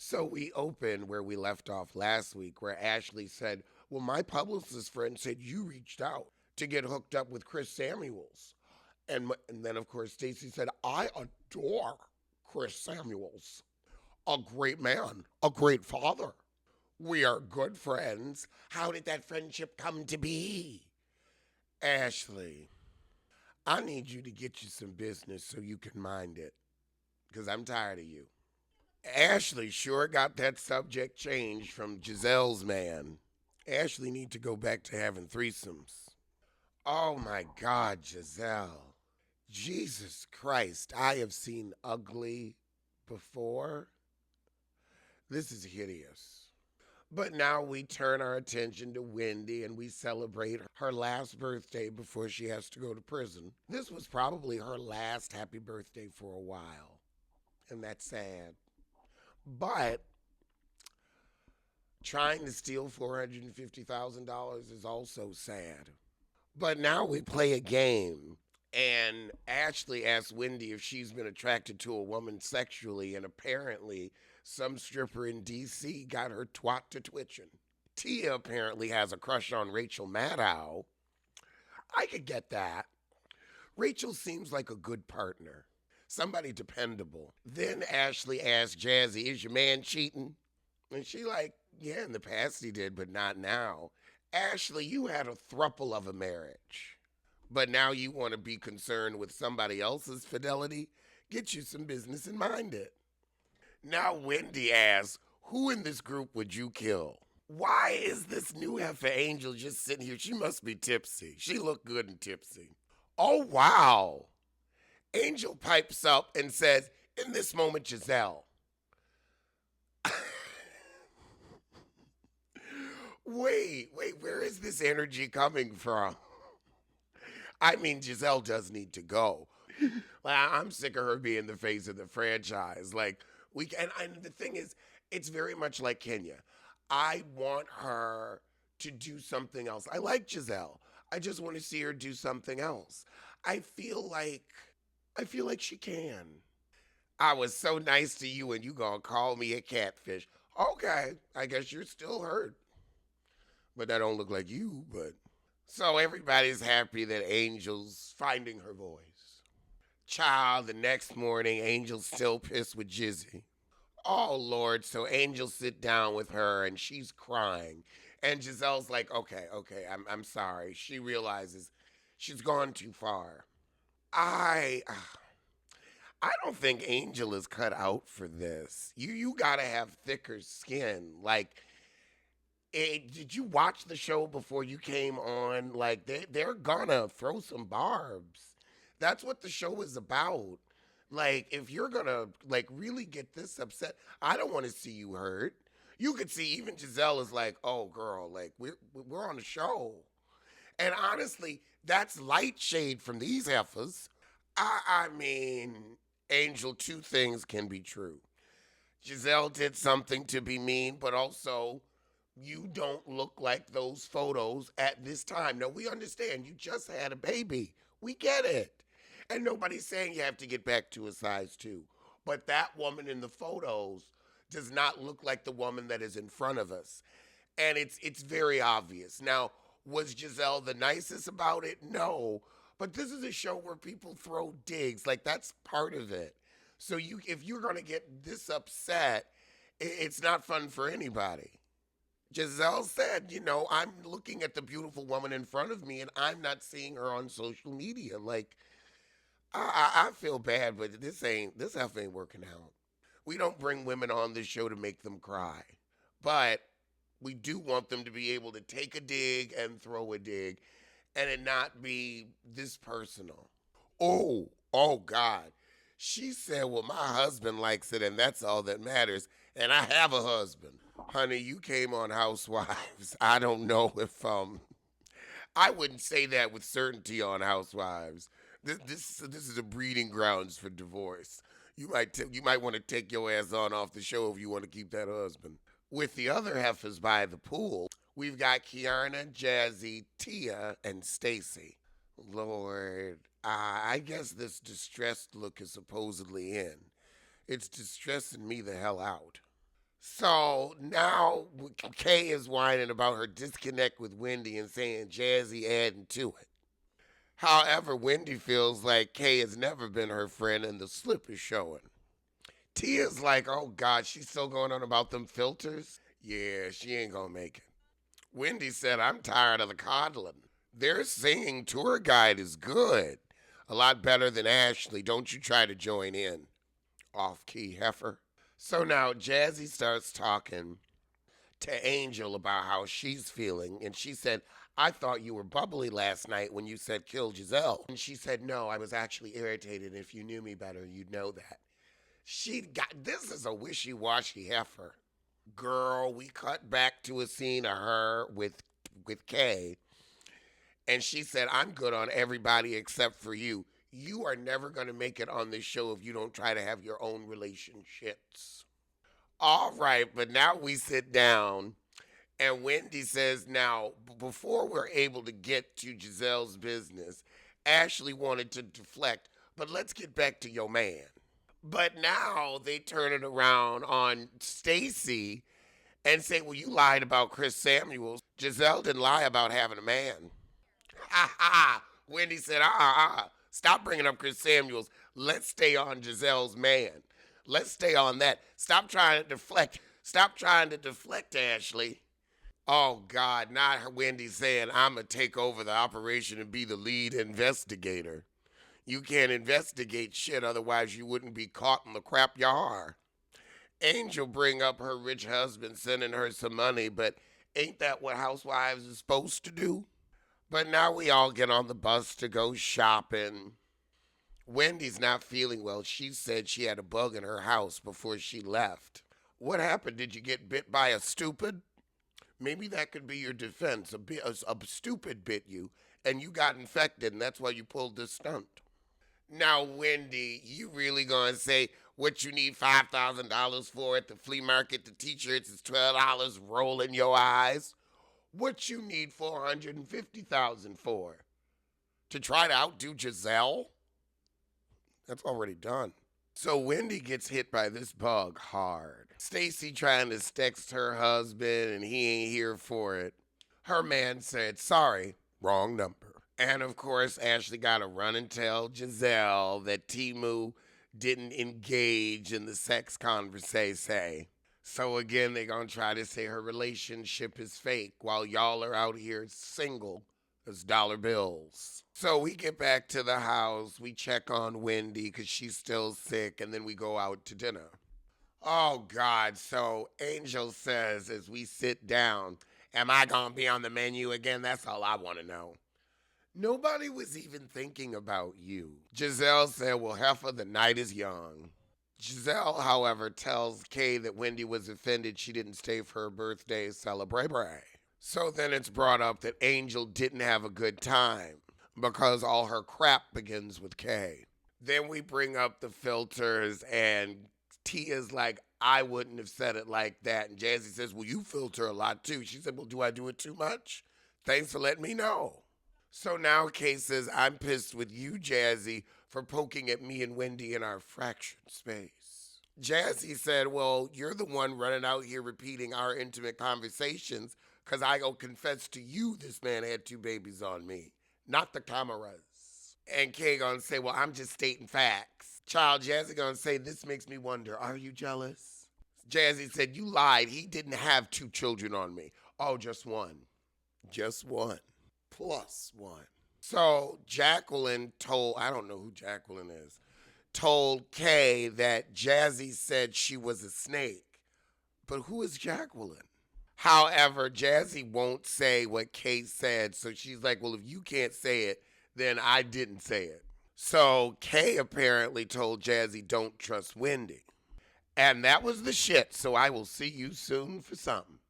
So we open where we left off last week, where Ashley said, well, my publicist friend said you reached out to get hooked up with Chris Samuels. And then, of course, Stacy said, I adore Chris Samuels. A great man, a great father. We are good friends. How did that friendship come to be? Ashley, I need you to get you some business so you can mind it, because I'm tired of you. Ashley sure got that subject changed from Giselle's man. Ashley need to go back to having threesomes. Oh my God, Giselle. Jesus Christ, I have seen ugly before. This is hideous. But now we turn our attention to Wendy and we celebrate her last birthday before she has to go to prison. This was probably her last happy birthday for a while. And that's sad. But trying to steal $450,000 is also sad. But now we play a game. And Ashley asked Wendy if she's been attracted to a woman sexually, and apparently some stripper in DC got her twat to twitching. Tia apparently has a crush on Rachel Maddow. I could get that. Rachel seems like a good partner, somebody dependable. Then Ashley asked Jazzy, is your man cheating? And she like, yeah, in the past he did, but not now. Ashley, you had a thruple of a marriage, but now you want to be concerned with somebody else's fidelity? Get you some business and mind it. Now Wendy asks, who in this group would you kill? Why is this new heifer Angel just sitting here? She must be tipsy. She looked good and tipsy. Oh, wow. Angel pipes up and says, in this moment, Giselle. Wait, where is this energy coming from? I mean, Giselle does need to go. Like, I'm sick of her being the face of the franchise. Like, and the thing is, it's very much like Kenya. I want her to do something else. I like Giselle. I just want to see her do something else. I feel like I feel like she can. I was so nice to you and you gonna call me a catfish. Okay, I guess you're still hurt. But that don't look like you, but so everybody's happy that Angel's finding her voice. Child, the next morning, Angel's still pissed with Jizzy. Oh Lord, so Angel sit down with her and she's crying. And Giselle's like, okay, I'm sorry. She realizes she's gone too far. I I don't think Angel is cut out for this. You gotta have thicker skin. Like, did you watch the show before you came on? Like, they're gonna throw some barbs. That's what the show is about. Like, if you're gonna like really get this upset, I don't want to see you hurt. You could see even Giselle is like, "Oh, girl, like we're on the show." And honestly, that's light shade from these heifers. I mean, Angel, two things can be true. Giselle did something to be mean, but also you don't look like those photos at this time. Now, we understand you just had a baby. We get it. And nobody's saying you have to get back to a size two. But that woman in the photos does not look like the woman that is in front of us. And it's very obvious. Now, was Giselle the nicest about it? No. But this is a show where people throw digs. Like, that's part of it. So if you're gonna get this upset, it's not fun for anybody. Giselle said, I'm looking at the beautiful woman in front of me and I'm not seeing her on social media. Like, I feel bad, but this stuff ain't working out. We don't bring women on this show to make them cry. But we do want them to be able to take a dig and throw a dig and it not be this personal. Oh God. She said, well, my husband likes it and that's all that matters. And I have a husband. Honey, you came on Housewives. I don't know if I wouldn't say that with certainty on Housewives. This is a breeding grounds for divorce. You might want to take your ass on off the show if you want to keep that husband. With the other heifers by the pool, we've got Kiana, Jazzy, Tia, and Stacy. Lord, I guess this distressed look is supposedly in. It's distressing me the hell out. So now Kay is whining about her disconnect with Wendy and saying Jazzy adding to it. However, Wendy feels like Kay has never been her friend and the slip is showing. Tia's like, oh God, she's still going on about them filters? Yeah, she ain't gonna make it. Wendy said, I'm tired of the coddling. Their singing tour guide is good. A lot better than Ashley. Don't you try to join in. Off key heifer. So now Jazzy starts talking to Angel about how she's feeling, and she said, I thought you were bubbly last night when you said kill Giselle. And she said, no, I was actually irritated. If you knew me better, you'd know that. She got this is a wishy-washy heifer. Girl, we cut back to a scene of her with Kay, and she said, I'm good on everybody except for you. You are never going to make it on this show if you don't try to have your own relationships. All right, but now we sit down, and Wendy says, now, before we're able to get to Giselle's business, Ashley wanted to deflect, but let's get back to your man. But now they turn it around on Stacy and say, well, you lied about Chris Samuels. Giselle didn't lie about having a man. Ha ha. Wendy said, stop bringing up Chris Samuels. Let's stay on Giselle's man. Let's stay on that. Stop trying to deflect. Stop trying to deflect, Ashley. Oh, God, not Wendy saying, I'm going to take over the operation and be the lead investigator. You can't investigate shit, otherwise you wouldn't be caught in the crap you are. Angel bring up her rich husband sending her some money, but ain't that what housewives is supposed to do? But now we all get on the bus to go shopping. Wendy's not feeling well. She said she had a bug in her house before she left. What happened? Did you get bit by a stupid? Maybe that could be your defense. A stupid bit you, and you got infected, and that's why you pulled this stunt. Now, Wendy, you really gonna say what you need $5,000 for at the flea market? The t-shirts is $12. Rolling your eyes. What you need $450,000 for? To try to outdo Giselle? That's already done. So Wendy gets hit by this bug hard. Stacy trying to text her husband and he ain't here for it. Her man said, sorry, wrong number. And of course, Ashley got to run and tell Giselle that Timu didn't engage in the sex conversation. So again, they're going to try to say her relationship is fake while y'all are out here single as dollar bills. So we get back to the house. We check on Wendy because she's still sick, and then we go out to dinner. Oh, God. So Angel says as we sit down, am I going to be on the menu again? That's all I want to know. Nobody was even thinking about you. Giselle said, well, heifer, the night is young. Giselle, however, tells Kay that Wendy was offended she didn't stay for her birthday celebration. So then it's brought up that Angel didn't have a good time because all her crap begins with Kay. Then we bring up the filters, and Tia's like, I wouldn't have said it like that. And Jazzy says, well, you filter a lot too. She said, well, do I do it too much? Thanks for letting me know. So now Kay says, I'm pissed with you, Jazzy, for poking at me and Wendy in our fractured space. Jazzy said, well, you're the one running out here repeating our intimate conversations because I go confess to you this man had 2 babies on me, not the cameras. And Kay gonna say, well, I'm just stating facts. Child, Jazzy gonna say, this makes me wonder, are you jealous? Jazzy said, you lied. He didn't have 2 children on me. Oh, just one. Just one. Plus one. So Jacqueline told, I don't know who Jacqueline is, told Kay that Jazzy said she was a snake. But who is Jacqueline? However, Jazzy won't say what Kay said. So she's like, well, if you can't say it, then I didn't say it. So Kay apparently told Jazzy, don't trust Wendy. And that was the shit. So I will see you soon for something.